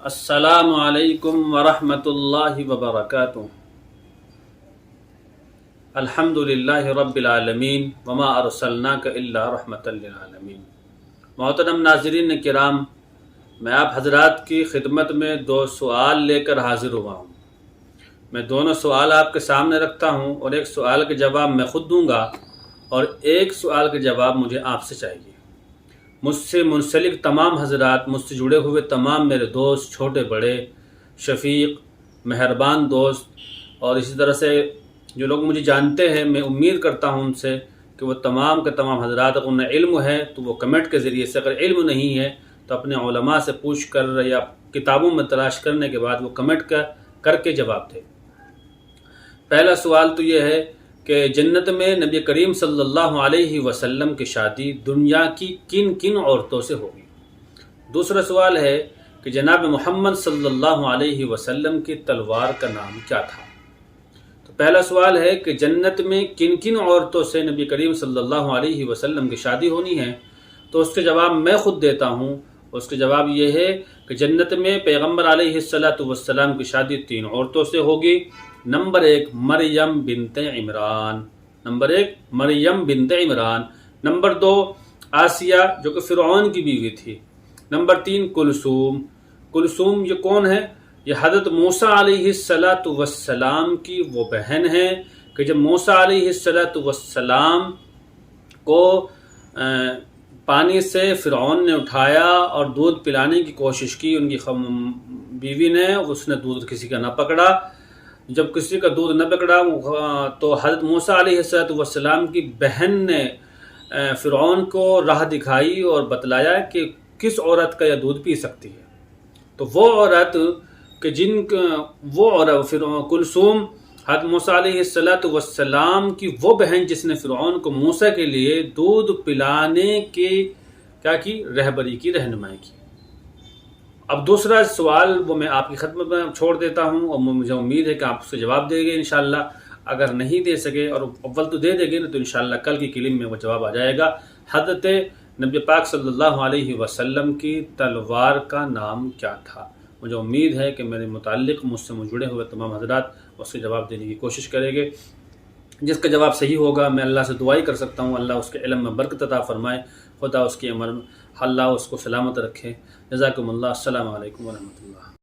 السلام علیکم ورحمۃ اللہ وبرکاتہ۔ الحمد للہ رب العالمین وما ارسلناک الا رحمۃ للعالمین۔ محترم ناظرین کرام، میں آپ حضرات کی خدمت میں دو سوال لے کر حاضر ہوا ہوں۔ میں دونوں سوال آپ کے سامنے رکھتا ہوں اور ایک سوال کے جواب میں خود دوں گا اور ایک سوال کے جواب مجھے آپ سے چاہیے۔ مجھ سے منسلک تمام حضرات، مجھ سے جڑے ہوئے تمام میرے دوست، چھوٹے بڑے، شفیق، مہربان دوست، اور اسی طرح سے جو لوگ مجھے جانتے ہیں، میں امید کرتا ہوں ان سے کہ وہ تمام کے تمام حضرات، اگر انہیں علم ہے تو وہ کمنٹ کے ذریعے سے، اگر علم نہیں ہے تو اپنے علماء سے پوچھ کر یا کتابوں میں تلاش کرنے کے بعد وہ کمنٹ کر کے جواب دے۔ پہلا سوال تو یہ ہے کہ جنت میں نبی کریم صلی اللہ علیہ وسلم کی شادی دنیا کی کن کن عورتوں سے ہوگی؟ دوسرا سوال ہے کہ جناب محمد صلی اللہ علیہ وسلم کی تلوار کا نام کیا تھا؟ تو پہلا سوال ہے کہ جنت میں کن کن عورتوں سے نبی کریم صلی اللہ علیہ وسلم کی شادی ہونی ہے، تو اس کے جواب میں خود دیتا ہوں۔ اس کے جواب یہ ہے کہ جنت میں پیغمبر علیہ السلام کی شادی 3 عورتوں سے ہوگی۔ نمبر 1 مریم بنت عمران، نمبر 2 آسیہ جو کہ فرعون کی بیوی تھی، نمبر 3 کلثوم یہ کون ہے؟ یہ حضرت موسیٰ علیہ السلام کی وہ بہن ہے کہ جب موسیٰ علیہ السلام کو پانی سے فرعون نے اٹھایا اور دودھ پلانے کی کوشش کی، ان کی بیوی نے، اس نے دودھ کسی کا نہ پکڑا۔ جب کسی کا دودھ نہ پکڑا تو حضرت موسیٰ علیہ السلام کی بہن نے فرعون کو راہ دکھائی اور بتلایا کہ کس عورت کا یہ دودھ پی سکتی ہے۔ تو وہ عورت کہ کلثوم حضرت موسیٰ علیہ السلام کی وہ بہن جس نے فرعون کو موسیٰ کے لیے دودھ پلانے کی کیا کی؟ رہبری کی، رہنمائی کی۔ اب دوسرا سوال وہ میں آپ کی خدمت میں چھوڑ دیتا ہوں اور مجھے امید ہے کہ آپ اس سے جواب دیں گے انشاءاللہ۔ اگر نہیں دے سکے اور اول تو دے دیں گے تو انشاءاللہ کل کی کلم میں وہ جواب آ جائے گا۔ حضرت نبی پاک صلی اللہ علیہ وسلم کی تلوار کا نام کیا تھا؟ مجھے امید ہے کہ میرے متعلق مجھ سے جڑے ہوئے تمام حضرات اس کے جواب دینے کی کوشش کریں گے۔ جس کا جواب صحیح ہوگا میں اللہ سے دعائی کر سکتا ہوں، اللہ اس کے علم میں برکت عطا فرمائے، خدا اس کی عمر اللہ اس کو سلامت رکھے۔ جزاکم اللہ، السلام علیکم ورحمۃ اللہ۔